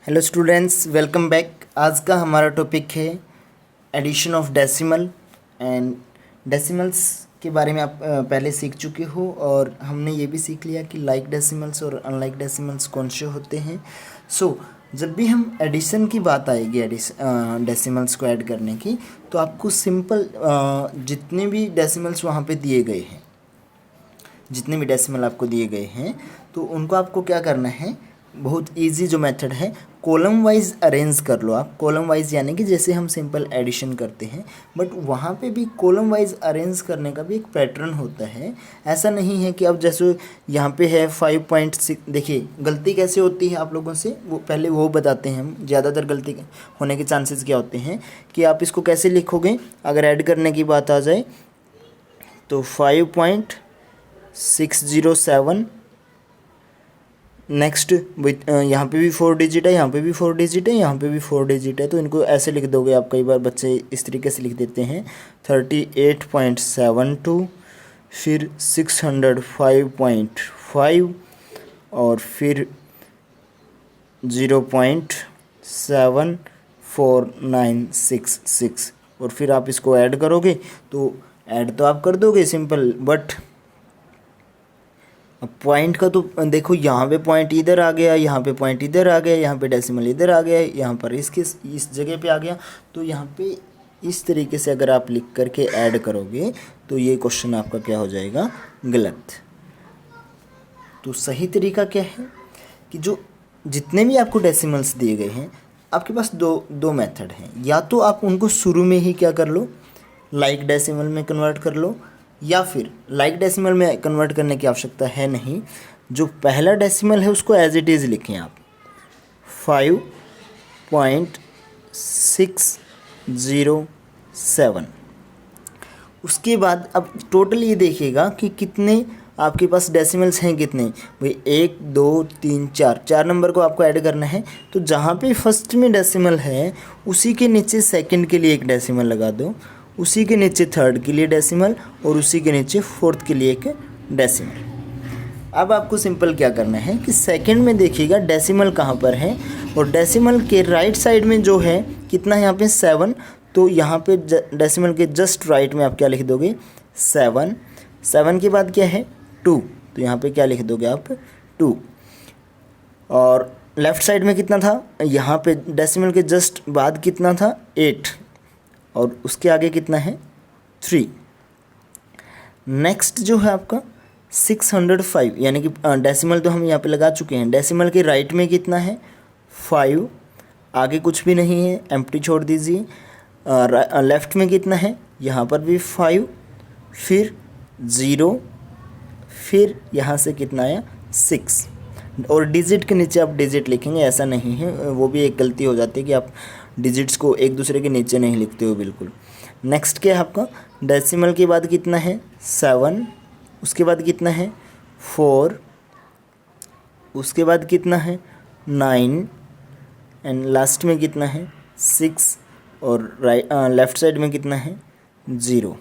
Hello students, welcome back. आज का हमारा टॉपिक है addition of decimal and decimals के बारे में आप पहले सीख चुके हो और हमने ये भी सीख लिया कि लाइक डेसिमल्स और अनलाइक डेसिमल्स कौन से होते हैं। जब भी हम एडिशन की बात आएगी डेसिमल्स को ऐड करने की, तो आपको सिंपल जितने भी डेसिमल्स वहाँ पे दिए गए हैं, जितने भी डेसिमल आपको दिए गए हैं, तो उनको आपको क्या करना है, बहुत इजी जो मेथड है, कॉलम वाइज अरेंज कर लो आप। कॉलम वाइज यानी कि जैसे हम सिंपल एडिशन करते हैं, बट वहाँ पे भी कॉलम वाइज अरेंज करने का भी एक पैटर्न होता है। ऐसा नहीं है कि अब जैसे यहाँ पे है 5.6, देखिए गलती कैसे होती है आप लोगों से, वो पहले वो बताते हैं हम। ज़्यादातर गलती होने के चांसेस क्या होते हैं कि आप इसको कैसे लिखोगे अगर ऐड करने की बात आ जाए, तो 5.607, नेक्स्ट विथ यहाँ पे भी 4 डिजिट है, यहाँ पे भी 4 डिजिट है, यहाँ पे भी 4 डिजिट है, तो इनको ऐसे लिख दोगे आप। कई बार बच्चे इस तरीके से लिख देते हैं 38.72, फिर 605.5 और फिर 0.74966, और फिर आप इसको ऐड करोगे तो ऐड तो आप कर दोगे सिंपल, बट अब पॉइंट का तो देखो, यहाँ पे पॉइंट इधर आ गया, यहाँ पे पॉइंट इधर आ गया, यहाँ पे डेसिमल इधर आ गया, यहाँ पर इसके इस जगह पे आ गया। तो यहाँ पे इस तरीके से अगर आप लिख करके ऐड करोगे तो ये क्वेश्चन आपका क्या हो जाएगा, गलत। तो सही तरीका क्या है कि जो जितने भी आपको डेसिमल्स दिए गए हैं, आपके पास दो मेथड हैं। या तो आप उनको शुरू में ही क्या कर लो, लाइक डेसिमल में कन्वर्ट कर लो, या फिर लाइक डेसिमल में कन्वर्ट करने की आवश्यकता है नहीं। जो पहला डेसिमल है उसको एज इट इज़ लिखें आप, 5.607। उसके बाद अब टोटल ये देखिएगा कि कितने आपके पास डेसिमल्स हैं, कितने भाई, 1 2 3 4 नंबर को आपको ऐड करना है। तो जहाँ पे फर्स्ट में डेसिमल है उसी के नीचे सेकंड के लिए एक डेसिमल लगा दो, उसी के नीचे थर्ड के लिए डेसिमल, और उसी के नीचे फोर्थ के लिए एक डेसिमल। अब आपको सिंपल क्या करना है कि सेकंड में देखिएगा डेसिमल कहाँ पर है, और डेसिमल के राइट साइड में जो है कितना है यहाँ पे 7, तो यहाँ पे डेसिमल के जस्ट राइट में आप क्या लिख दोगे, 7। 7 के बाद क्या है, 2, तो यहाँ पे क्या लिख दोगे आप, 2। और लेफ़्ट साइड में कितना था, यहाँ पे डेसिमल के जस्ट बाद कितना था, 8, और उसके आगे कितना है, 3। नेक्स्ट जो है आपका 605, यानी कि डेसिमल तो हम यहाँ पे लगा चुके हैं। डेसिमल के राइट में कितना है, 5, आगे कुछ भी नहीं है, एम्प्टी छोड़ दीजिए। लेफ़्ट में कितना है, यहाँ पर भी 5, फिर 0, फिर यहाँ से कितना आया, 6, और डिजिट के नीचे आप डिजिट लिखेंगे, ऐसा नहीं है, वो भी एक गलती हो जाती है कि आप डिजिट्स को एक दूसरे के नीचे नहीं लिखते हो बिल्कुल। नेक्स्ट क्या है आपका, डेसिमल के बाद कितना है, 7, उसके बाद कितना है, 4, उसके बाद कितना है, 9, एंड लास्ट में कितना है, 6, और लेफ़्ट साइड में कितना है, 0।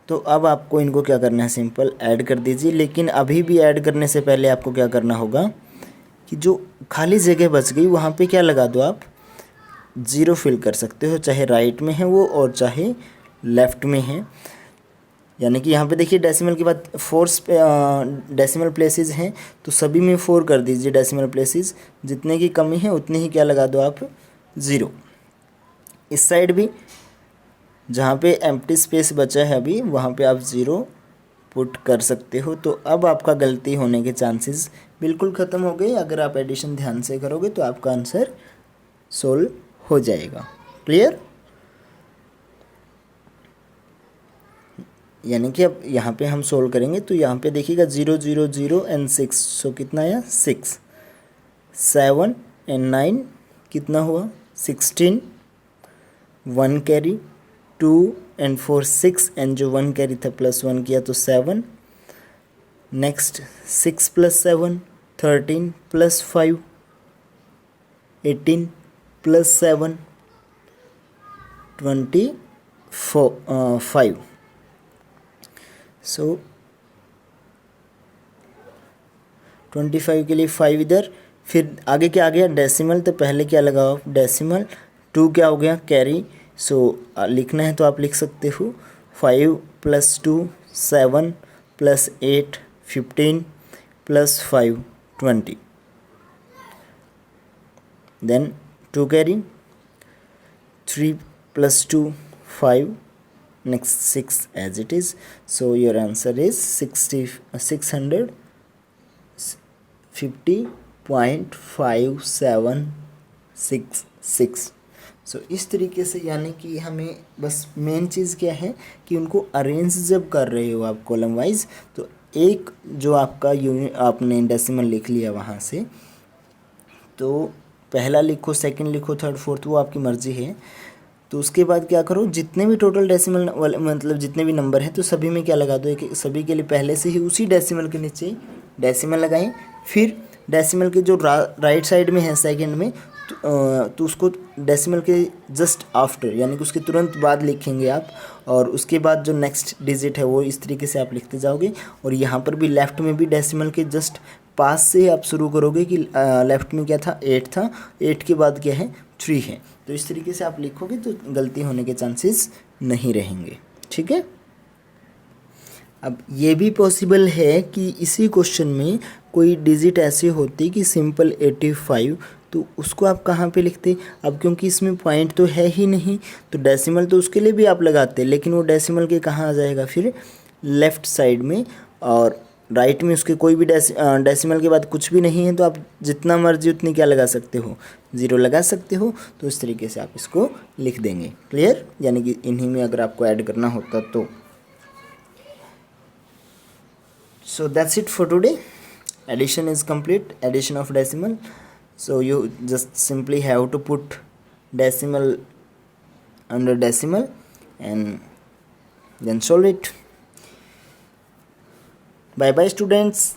तो अब आपको इनको क्या करना है, सिंपल ऐड कर दीजिए। लेकिन अभी भी ऐड करने से पहले आपको क्या करना होगा कि जो खाली जगह बच गई वहाँ पे क्या लगा दो आप, 0 फिल कर सकते हो, चाहे राइट में है वो और चाहे लेफ़्ट में है। यानी कि यहाँ पे देखिए डेसिमल के बाद 4 डेसिमल प्लेसेस हैं, तो सभी में 4 कर दीजिए डेसिमल प्लेसेस, जितने की कमी है उतने ही क्या लगा दो आप, 0। इस साइड भी जहाँ पे एम्प्टी स्पेस बचा है अभी, वहाँ पे आप 0 पुट कर सकते हो। तो अब आपका गलती होने के चांसेस बिल्कुल ख़त्म हो गए। अगर आप एडिशन ध्यान से करोगे तो आपका आंसर सोल्व हो जाएगा। क्लियर? यानी कि अब यहाँ पे हम सोल्व करेंगे तो यहाँ पे देखिएगा 0 0 0 एंड 6, सो कितना आया, 6। 7 एंड 9 कितना हुआ, 16। 1 कैरी, 2 एंड 4 6, एंड जो 1 कैरी था +1 किया तो 7। नेक्स्ट 6 + 7 13 + 5 18 + 7 25। सो 25 के लिए 5 इधर, फिर आगे क्या आ गया डेसिमल, तो पहले क्या लगाओ डेसिमल, 2 क्या हो गया कैरी। सो लिखना है तो आप लिख सकते हो 5 + 2 7 + 8 15 + 5 20, then 2 carry, 3 + 2 5, next 6 as it is. So your answer is 650.5766. सो इस तरीके से, यानी कि हमें बस मेन चीज़ क्या है कि उनको अरेंज जब कर रहे हो आप कॉलम वाइज, तो एक जो आपका यूनिट आपने डेसिमल लिख लिया वहाँ से, तो पहला लिखो, सेकंड लिखो, थर्ड फोर्थ, वो आपकी मर्ज़ी है। तो उसके बाद क्या करो, जितने भी टोटल डेसिमल वाले मतलब जितने भी नंबर हैं तो सभी में क्या लगा दो, कि सभी के लिए पहले से ही उसी डेसिमल के नीचे डेसिमल लगाएं। फिर डेसिमल के जो राइट साइड में है सेकंड में, तो उसको डेसिमल के जस्ट आफ्टर, यानी कि उसके तुरंत बाद लिखेंगे आप। और उसके बाद जो नेक्स्ट डिजिट है वो इस तरीके से आप लिखते जाओगे। और यहाँ पर भी लेफ़्ट में भी डेसिमल के जस्ट पास से आप शुरू करोगे कि लेफ़्ट में क्या था 8 था, 8 के बाद क्या है 3 है। तो इस तरीके से आप लिखोगे तो गलती होने के चांसेस नहीं रहेंगे, ठीक है। अब ये भी पॉसिबल है कि इसी क्वेश्चन में कोई डिजिट ऐसे होती कि सिंपल 85, तो उसको आप कहाँ पे लिखते। अब क्योंकि इसमें पॉइंट तो है ही नहीं, तो डेसिमल तो उसके लिए भी आप लगाते, लेकिन वो डेसिमल के कहाँ आ जाएगा फिर लेफ़्ट साइड में, और राइट में उसके कोई भी डेसिमल के बाद कुछ भी नहीं है, तो आप जितना मर्जी उतनी क्या लगा सकते हो, 0 लगा सकते हो। तो इस तरीके से आप इसको लिख देंगे, क्लियर, यानी कि इन्हीं में अगर आपको ऐड करना होता तो। So that's it for today. Addition is complete, addition of decimal. So you just simply have to put decimal under decimal and then solve it. Bye bye students.